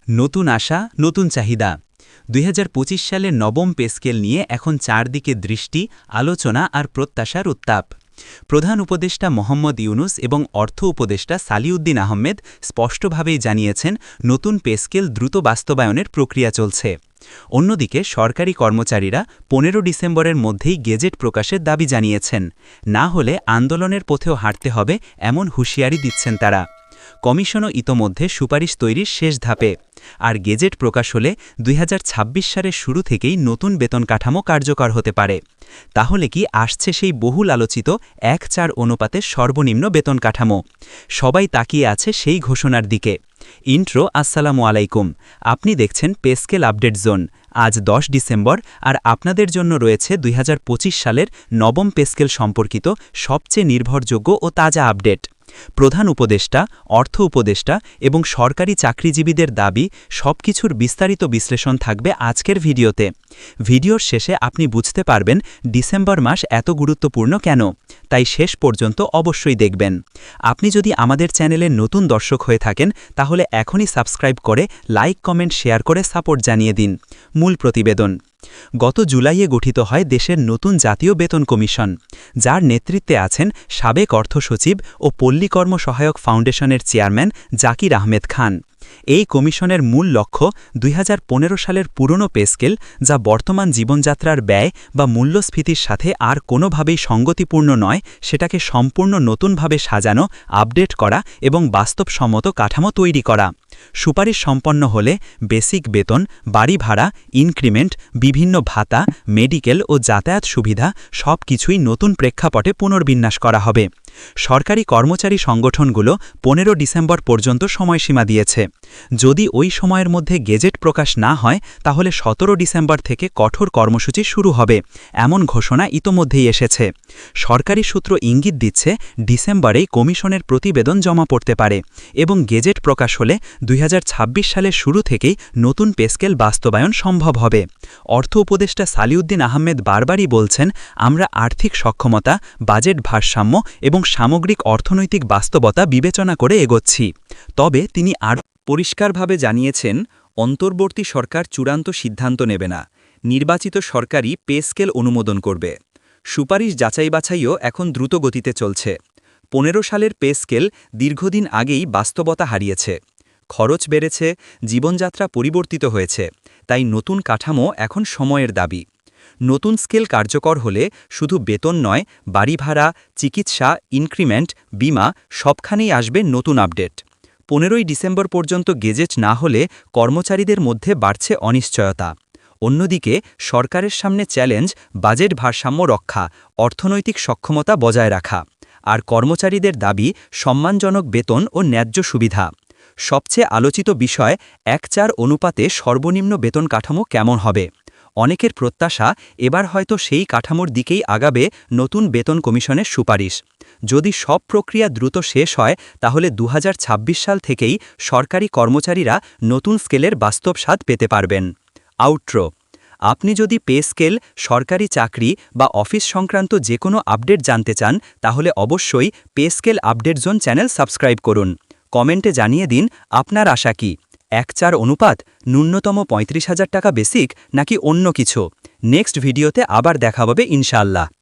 নতুন আশা, নতুন চাহিদা। ২০২৫ সালের নবম পে স্কেল নিয়ে এখন চারদিকে দৃষ্টি, আলোচনা আর প্রত্যাশার উত্তাপ। প্রধান উপদেষ্টা মোহাম্মদ ইউনুস এবং অর্থ উপদেষ্টা সালিউদ্দিন আহমেদ স্পষ্টভাবেই জানিয়েছেন, নতুন পে স্কেল দ্রুত বাস্তবায়নের প্রক্রিয়া চলছে। অন্যদিকে সরকারি কর্মচারীরা ১৫ ডিসেম্বরের মধ্যেই গেজেট প্রকাশের দাবি জানিয়েছেন, না হলে আন্দোলনের পথেও হাঁটতে হবে এমন হুঁশিয়ারি দিচ্ছেন তারা। কমিশনও ইতোমধ্যে সুপারিশ তৈরির শেষ ধাপে, আর গেজেট প্রকাশ হলে ২০২৬ সালের শুরু থেকেই নতুন বেতন কাঠামো কার্যকর হতে পারে। তাহলে কি আসছে সেই বহুল আলোচিত ১/৪ অনুপাতের সর্বনিম্ন বেতন কাঠামো? সবাই তাকিয়ে আছে সেই ঘোষণার দিকে। ইন্ট্রো। আসসালামু আলাইকুম, আপনি দেখছেন পে স্কেল আপডেট জোন। আজ ১০ ডিসেম্বর, আর আপনাদের জন্য রয়েছে ২০২৫ সালের নবম পে স্কেল সম্পর্কিত সবচেয়ে নির্ভরযোগ্য ও তাজা আপডেট। প্রধান উপদেষ্টা, অর্থ উপদেষ্টা এবং সরকারি চাকরিজীবীদের দাবি, সবকিছুর বিস্তারিত বিশ্লেষণ থাকবে আজকের ভিডিওতে। ভিডিওর শেষে আপনি বুঝতে পারবেন ডিসেম্বর মাস এত গুরুত্বপূর্ণ কেন, তাই শেষ পর্যন্ত অবশ্যই দেখবেন। আপনি যদি আমাদের চ্যানেলের নতুন দর্শক হয়ে থাকেন, তাহলে এখনই সাবস্ক্রাইব করে লাইক, কমেন্ট, শেয়ার করে সাপোর্ট জানিয়ে দিন। মূল প্রতিবেদন। গত জুলাইয়ে গঠিত হয় দেশের নতুন জাতীয় বেতন কমিশন, যার নেতৃত্বে আছেন সাবেক অর্থ সচিব ও পল্লী কর্ম সহায়ক ফাউন্ডেশনের চেয়ারম্যান জাকির আহমেদ খান। এই কমিশনের মূল লক্ষ্য ২০১৫ সালের পুরনো পে স্কেল, যা বর্তমান জীবনযাত্রার ব্যয় বা মূল্যস্ফীতির সাথে আর কোনোভাবেই সঙ্গতিপূর্ণ নয়, সেটাকে সম্পূর্ণ নতুনভাবে সাজানো, আপডেট করা এবং বাস্তবসম্মত কাঠামো তৈরি করা। সুপারিশ সম্পন্ন হলে বেসিক বেতন, বাড়ি ভাড়া, ইনক্রিমেন্ট, বিভিন্ন ভাতা, মেডিকেল ও যাতায়াত সুবিধা সব কিছুই নতুন প্রেক্ষাপটে পুনর্বিন্যাস করা হবে। সরকারি কর্মচারী সংগঠনগুলো ১৫ ডিসেম্বর পর্যন্ত সময়সীমা দিয়েছে। যদি ওই সময়ের মধ্যে গেজেট প্রকাশ না হয়, তাহলে ১৭ ডিসেম্বর থেকে কঠোর কর্মসূচি শুরু হবে, এমন ঘোষণা ইতোমধ্যেই এসেছে। সরকারি সূত্র ইঙ্গিত দিচ্ছে ডিসেম্বরেই কমিশনের প্রতিবেদন জমা পড়তে পারে এবং গেজেট প্রকাশ হলে ২০২৬ সালের শুরু থেকেই নতুন পে স্কেল বাস্তবায়ন সম্ভব হবে। অর্থ উপদেষ্টা সালিউদ্দিন আহমেদ বারবারই বলছেন, আমরা আর্থিক সক্ষমতা, বাজেট ভারসাম্য এবং সামগ্রিক অর্থনৈতিক বাস্তবতা বিবেচনা করে এগোচ্ছি। তবে তিনি আরও পরিষ্কারভাবে জানিয়েছেন, অন্তর্বর্তী সরকার চূড়ান্ত সিদ্ধান্ত নেবে না, নির্বাচিত সরকারই পে স্কেল অনুমোদন করবে। সুপারিশ যাচাই বাছাইও এখন দ্রুত গতিতে চলছে। ১৫ সালের পে স্কেল দীর্ঘদিন আগেই বাস্তবতা হারিয়েছে। খরচ বেড়েছে, জীবনযাত্রা পরিবর্তিত হয়েছে, তাই নতুন কাঠামো এখন সময়ের দাবি। নতুন স্কেল কার্যকর হলে শুধু বেতন নয়, বাড়ি ভাড়া, চিকিৎসা, ইনক্রিমেন্ট, বিমা সবখানেই আসবে নতুন আপডেট। ১৫ই ডিসেম্বর পর্যন্ত গেজেট না হলে কর্মচারীদের মধ্যে বাড়ছে অনিশ্চয়তা। অন্যদিকে সরকারের সামনে চ্যালেঞ্জ বাজেট ভারসাম্য রক্ষা, অর্থনৈতিক সক্ষমতা বজায় রাখা, আর কর্মচারীদের দাবি সম্মানজনক বেতন ও ন্যায্য সুবিধা। সবচেয়ে আলোচিত বিষয় ১/৪ অনুপাতে সর্বনিম্ন বেতন কাঠামো কেমন হবে। অনেকের প্রত্যাশা, এবার হয়তো সেই কাঠামোর দিকেই আগাবে নতুন বেতন কমিশনের সুপারিশ। যদি সব প্রক্রিয়া দ্রুত শেষ হয়, তাহলে ২০২৬ সাল থেকেই সরকারি কর্মচারীরা নতুন স্কেলের বাস্তব স্বাদ পেতে পারবেন। আউট্রো। আপনি যদি পে স্কেল, সরকারি চাকরি বা অফিস সংক্রান্ত যে কোনো আপডেট জানতে চান, তাহলে অবশ্যই pay scale update zone channel subscribe করুন। কমেন্টে জানিয়ে দিন আপনার আশা কি, ১/৪ অনুপাত, ন্যূনতম ৩৫,০০০ টাকা বেসিক, নাকি অন্য কিছু। নেক্সট ভিডিওতে আবার দেখা হবে ইনশাআল্লাহ।